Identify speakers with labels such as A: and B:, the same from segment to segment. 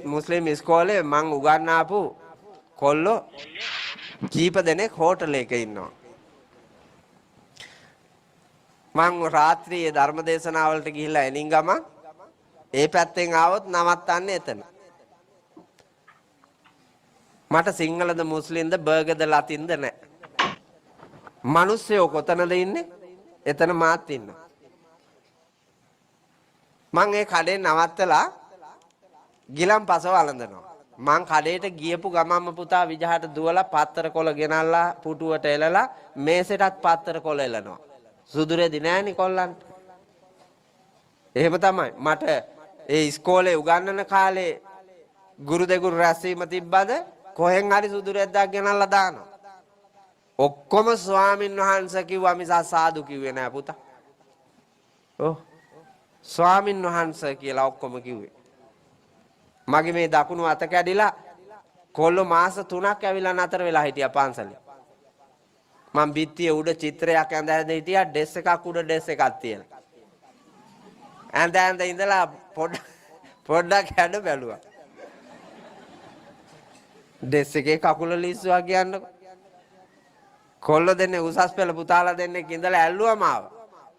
A: මුස්ලිම් ඉස්කෝලේ මං උගන්නාපු කොල්ලෝ කීප දෙනෙක් හෝටලයක ඉන්නවා. මං රාත්‍රියේ ධර්ම දේශනාවලට ගිහිල්ලා එනින් ගමන් ඒ පැත්තෙන් ආවොත් නවත්තන්නේ එතන. මට සිංහලද මුස්ලිම්ද බර්ගර්ද ලතින්ද නැහැ. මිනිස්සුયો කොතනද ඉන්නේ? එතන මාත් ඉන්නවා. මං ඒ කඩේ නවත්තලා ගිලම්පස වළඳනවා. මං කඩේට ගියපු ගමන්ම පුතා විජහට දුවලා පත්තර කොළ ගෙනල්ලා පුටුවට එලලා මේසෙටත් පත්තර කොළ එලනවා. සුදුරේදි නෑනේ කොල්ලන්ට. එහෙම තමයි. මට ඒ ඉස්කෝලේ උගන්වන කාලේ ගුරු දෙගුරු රැස්වීම තිබ්බද කොහෙන් හරි සුදුරෙද්දක් ගෙනල්ලා දානවා. ඔක්කොම ස්වාමින් වහන්සේ කිව්වා මිස සාදු කිව්වේ නෑ පුතා. ඔව්. ස්වාමින් වහන්සේ කියලා ඔක්කොම කිව්වේ. මගේ මේ දකුණු අත කැඩිලා කොල්ල මාස 3ක් ඇවිල්ලා නතර වෙලා හිටියා පන්සලේ. මම බිත්තියේ උඩ චිත්‍රයක් ඇඳ හිටියා ඩෙස් එකක් උඩ ඩෙස් එකක් තියලා. ඇඳ ඉඳලා පොඩ්ඩක් හැඩ බැලුවා. ඩෙස් එකේ කකුල ලිස්සුවා කියන්නකො. කොල්ල දෙන්නේ උසස් පෙළ පුතාලා දෙන්නෙක් ඉඳලා ඇල්ලුවම ආවා.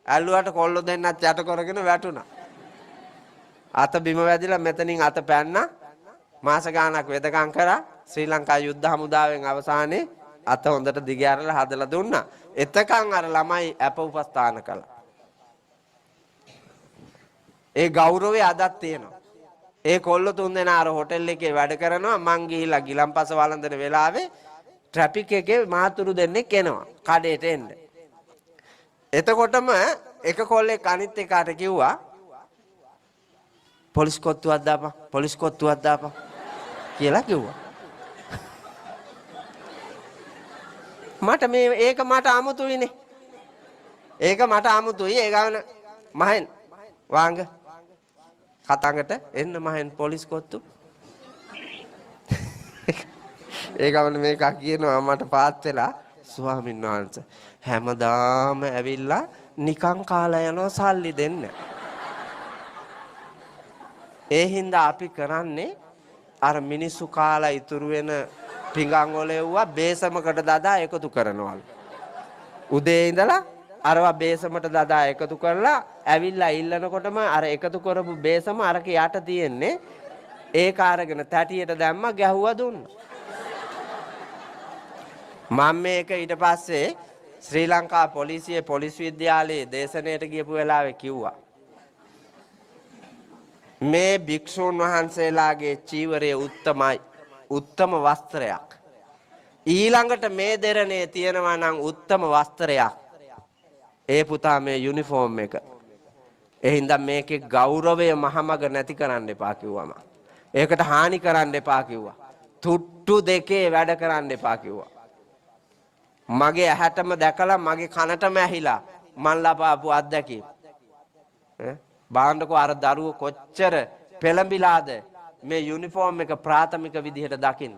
A: ඇල්ලුවට කොල්ල දෙන්නත් යට කරගෙන වැටුණා. අත බිම වැදිලා මෙතනින් අත පැන්නා. මාස ගාණක් වෙදකම් කරා. ශ්‍රී ලංකා යුද්ධ හමුදාවෙන් අවසානයේ අත හොඳට දිග ඇරලා හදලා දුන්නා. එතකන් අර ළමයි අප උපස්ථාන කළා. ඒ ගෞරවය අදත් තියෙනවා. ඒ කොල්ල තුන් දෙනා අර හොටෙල් එකේ වැඩ කරනවා. මං ගිහිල්ලා ගිලම්පස වළඳන වෙලාවේ ට්‍රැෆික් එකේ මහතුරු දෙන්නෙක් එනවා කඩේට එන්න. එතකොටම එක කොල්ලෙක් අනිත් එකාට කිව්වා පොලිස් කොත්තුවක් දාපන් පොලිස් කොත්තුවක් දාපන් කියලා කිව්වා. මට ඒක මට අමුතුයිනේ. ඒක මට අමුතුයි. ඒ ගාන මහෙන් වාංග කතංගට එන්න මහෙන් පොලිස් කොත්තු. ඒ ගමන මේක කියනවා මට පාත් වෙලා ස්වාමීන් වහන්සේ හැමදාම ඇවිල්ලා නිකං කාලා යනවා සල්ලි දෙන්න. ඒ හින්දා අපි කරන්නේ අර මිනිස්සු කාලා ඉතුරු වෙන පිඟන් වල එව්වා බේසමකට දදා එකතු කරනවලු. උදේ ඉඳලා අරවා බේසමට දදා එකතු කරලා ඇවිල්ලා ඉල්ලනකොටම අර එකතු කරපු බේසම අරක යට තියෙන්නේ ඒක අරගෙන තැටියට දැම්ම ගැහුවා දුන්නා. මම මේක ඊට පස්සේ ශ්‍රී ලංකා පොලිසියේ පොලිස් විද්‍යාලයේ දේශනයට ගියපු වෙලාවේ කිව්වා. මේ භික්ෂුන් වහන්සේලාගේ චීවරය උත්තමයි. උත්තම වස්ත්‍රයක්. ඊළඟට මේ දෙරණේ තියෙනවා නම් උත්තම වස්ත්‍රයක්. ඒ පුතා මේ යුනිෆෝම් එක. ඒ හින්දා මේකේ ගෞරවය මහමග නැති කරන්න එපා කිව්වම. ඒකට හානි කරන්න එපා කිව්වා. තුට්ටු දෙකේ වැඩ කරන්න එපා කිව්වා. මගේ ඇහැටම දැකලා මගේ කනටම ඇහිලා මන් ලබාපු අත්දැකීම්. බාන්නකෝ අර දරුවෝ කොච්චර පෙළඹිලාද මේ යුනිෆෝම් එක ප්‍රාථමික විදිහට දකින්න.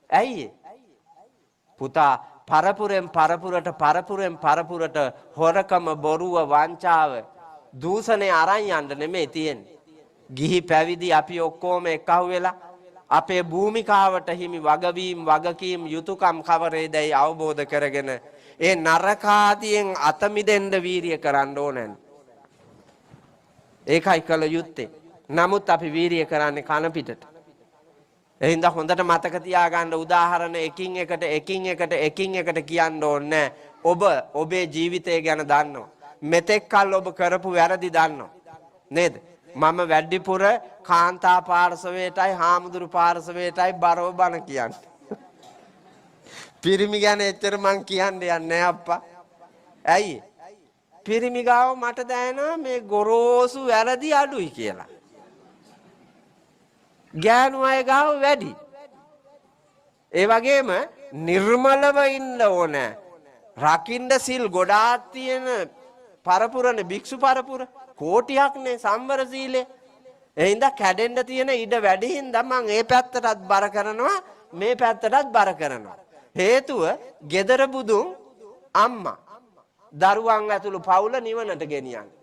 A: ඇයි පුතා පරපුරෙන් පරපුරට හොරකම බොරුව වංචාව දූෂණය අරන් යන්න නෙමෙයි තියෙන්නේ. ගිහි පැවිදි අපි ඔක්කොම එකහුව වෙලා අපේ භූමිකාවට හිමි වගකීම් යුතුයකම් කවරේදයි අවබෝධ කරගෙන ඒ නරකාදියෙන් අත මිදෙන්න වීරිය කරන්න ඕනේ. ඒකයි කල යුත්තේ. නමුත් අපි වීරිය කරන්නේ කන පිටට. එහෙනම් හොඳට මතක තියාගන්න උදාහරණ එකින් එකට කියන්න ඕනේ. ඔබේ ජීවිතය ගැන දන්නවා. මෙතෙක් කල් ඔබ කරපු වැරදි දන්නවා. නේද? මම වැඩිපුර කාන්තා පාර්ශවයටයි හාමුදුරු පාර්ශවයටයි බරව බණ කියන්නේ. පිරිමි ගැන එච්චර මං කියන්නේ නැහැ අප්පා. ඇයි? පිරිමි ගාව මට දැනෙනවා මේ ගොරෝසු වැරදි අඩුයි කියලා. ගෑනු අය ගාව වැඩි. ඒ වගේම නිර්මලව ඉන්න ඕන. රකින්න සිල් ගොඩාක් තියෙන පරපුරනේ භික්ෂු පරපුර. කෝටියක්නේ සම්වර සීලේ. ඒ හින්දා කැඩෙන්න තියෙන ඉඩ වැඩි හින්දා මම මේ පැත්තටත් බර කරනවා මේ පැත්තටත් බර කරනවා. හේතුව gedara budun අම්මා දරුවන් ඇතුළු පවුල නිවනට ගෙනියන්නේ.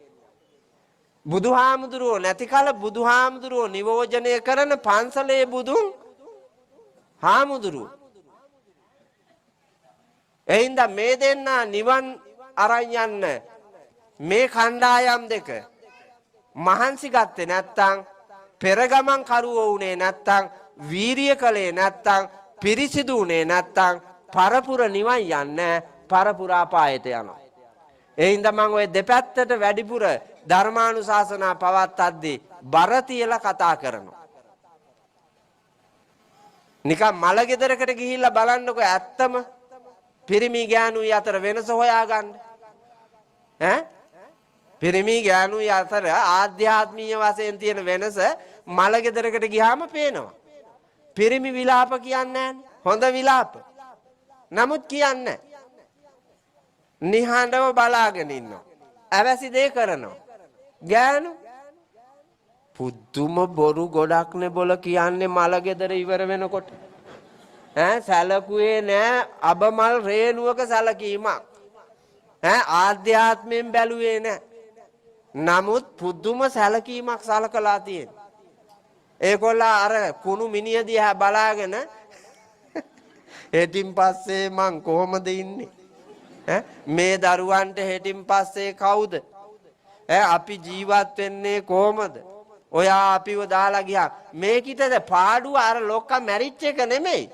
A: බුදුහාමුදුරුවෝ නැති කල බුදුහාමුදුරුවෝ නියෝජනය කරන පන්සලේ බුදුන් හාමුදුරුවෝ. එහින්ද මේ දෙන්න නිවන් අරන් යන්න මේ කණ්ඩායම් දෙක මහන්සි ගත්තේ නැත්තම් පෙරගමන් කරුවෝ උනේ නැත්තම් වීරිය කළේ නැත්තම් පිරිසිදු උනේ නැත්තම් පරපුර නිවන් යන්නේ පරපුර අපායට යනවා. ඒ හින්දා මම ওই දෙපැත්තට වැඩිපුර ධර්මානුශාසනා පවත්වද්දී බර තියලා කතා කරනවා. නිකන් මල ගෙදරකට ගිහිල්ලා බලන්නකො ඇත්තම පිරිමි ගෑනුයි අතර වෙනස හොයාගන්න. ඈ පිරිමි ගෑනුයි අතර ආධ්‍යාත්මීය වශයෙන් තියෙන වෙනස මල ගෙදරකට ගියාම පේනවා. පිරිමි විලාප කියන්නේ හොඳ විලාප. නමුත් කියන්නේ නිහඬව බලාගෙන ඉන්නවා. අවැසි දේ කරනවා. ගෑනු පුදුම බොරු ගොඩක් නේ බොල කියන්නේ මල ගෙදර ඉවර වෙනකොට. සැලකුවේ නෑ අබමල් රේණුවක සැලකීමක්. ආධ්‍යාත්මයෙන් බැලුවේ නෑ. නමුත් පුදුම සැලකීමක් සලකලා තියෙන. ඒගොල්ලෝ අර කුණු මිනිහ දිහා බලාගෙන හෙටින් පස්සේ මං කොහමද ඉන්නේ? මේ දරුවන්ට හෙටින් පස්සේ කවුද? අපි ජීවත් වෙන්නේ කොහමද? ඔයා අපිව දාලා ගියා. මේකිටද පාඩුව අර ලොක්කා මැරිච් එක නෙමෙයි.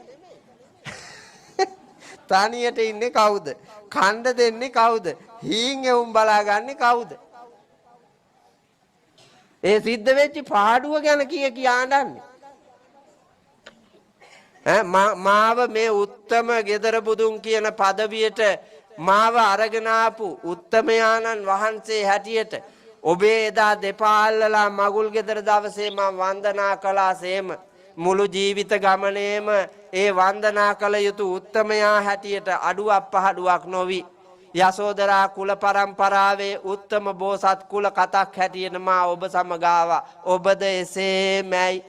A: තනියට ඉන්නේ කවුද? කණ්ඩ දෙන්නේ කවුද? හීන් එවුම් බලාගන්නේ කවුද? ඒ සිද්ධ වෙච්ච පාඩුව ගැන කියන්නන්නේ. මාව මේ උත්තම ගෙදර බුදුන් කියන පදවියට මාව අරගෙන ආපු උත්තමයාණන් වහන්සේ හැටියට ඔබේ එදා දෙපා අල්ලලා මගුල් ගෙදර දවසේ මම වන්දනා කළාසේම මුළු ජීවිත ගමනේම ඒ වන්දනා කළ යුතු උත්තමයා හැටියට අඩුවක් පහඩුවක් නොවි යසෝදරා කුල පරම්පරාවේ උත්තම බෝසත් කුල කතක් හැටියට මා ඔබ සමග ආවා. ඔබද එසේමයි.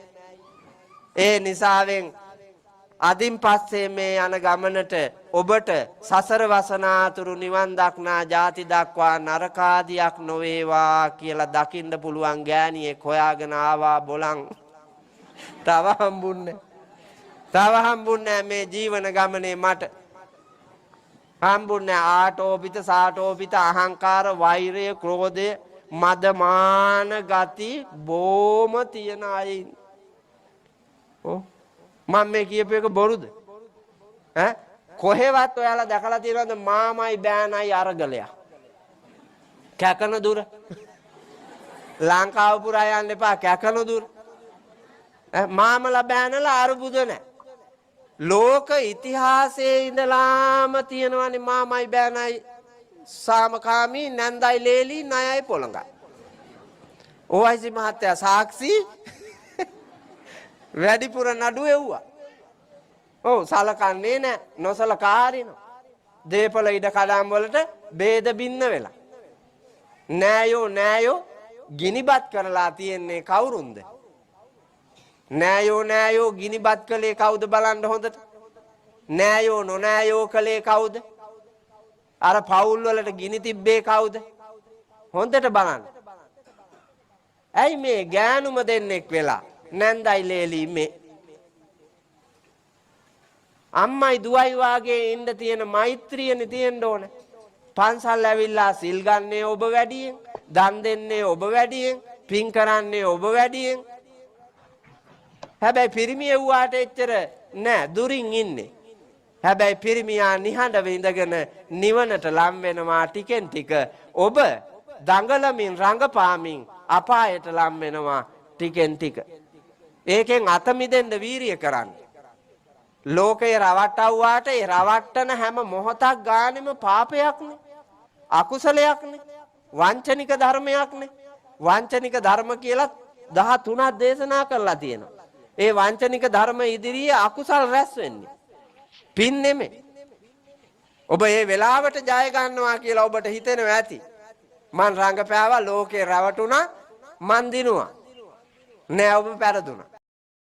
A: ඒ නිසාවෙන් අදින් පස්සේ මේ යන ගමනට ඔබට සසර වසනාතුරු නිවන් දක්නා ජාති දක්වා නරකාදියක් නොවේවා කියලා දකින්න පුළුවන් ගෑණියෙක් හොයාගෙන ආවා බොලන්. තව හම්බුන්නේ මේ ජීවන ගමනේ මට. හම්බුන්නේ ආටෝපිත සාටෝපිත අහංකාර වෛරය ක්‍රෝධය මදමාන ගති බොම තියන අය. මම මේ කියපු එක බොරුද? කොහෙවත් ඔයාලා දැකලා තියෙනවද මාමයි බෑනයි අරගලයක්? කැකන දුර. ලංකාව පුරා යන්න එපා කැකන දුර. මාමලා බෑනලා අරුබුද නැහැ. ලෝක ඉතිහාසයේ ඉඳලාම තියෙනවනේ මාමයි බෑනයි සාමකාමී නැන්දයි ලේලි ණයයි පොළඟයි. ඕයිසි මහත්තයා සාක්ෂි වැඩිපුර නඩු එව්වා. ඔව් සලකන්නේ නැහැ නොසලකා හරිනවා. දීපල ඉඩ කඩම් වලට ભેද බින්න වෙලා. නෑයෝ ගිනිබත් කරලා තියන්නේ කවුරුන්ද? නෑයෝ ගිනිබත් කළේ කවුද බලන්න හොඳට. නෑයෝ නොනෑයෝ කළේ කවුද? අර පවුල් වලට ගිනි තිබ්බේ කවුද? හොඳට බලන්න. ඇයි මේ ගෑනුම දෙන්නෙක් වෙලා නැන්දයි ලේලි මේ අම්මයි දුවයි වාගේ ඉන්න තියෙන මෛත්‍රියනේ තියෙන්න ඕන. පන්සල් ඇවිල්ලා සිල් ගන්නේ ඔබ වැඩියෙන්, දන් දෙන්නේ ඔබ වැඩියෙන්, පින් කරන්නේ ඔබ වැඩියෙන්. හැබැයි පිරිමිය වුණාට එච්චර නෑ දුරින් ඉන්නේ. හැබැයි පිරිමියා නිහඬව ඉඳගෙන නිවනට ලම් වෙනවා ටිකෙන් ටික. ඔබ දඟලමින් රඟපාමින් අපායට ලම් වෙනවා ටිකෙන් ටික. ඒකෙන් අත මිදෙන්න වීරිය කරන්න. ලෝකේ රවට්ටවුවාට ඒ රවට්ටන හැම මොහොතක් ගානෙම පාපයක්නේ. අකුසලයක්නේ. වංචනික ධර්මයක්නේ. වංචනික ධර්ම කියලා 13ක් දේශනා කරලා තියෙනවා. ඒ වංචනික ධර්ම ඉදිරියේ අකුසල් රැස් වෙන්නේ. පින් නෙමෙයි. ඔබ මේ වෙලාවට ජය ගන්නවා කියලා ඔබට හිතෙනවා ඇති. මං රංගපෑවා ලෝකේ රවටුණා මං දිනුවා. නෑ ඔබ පෙරදුනා.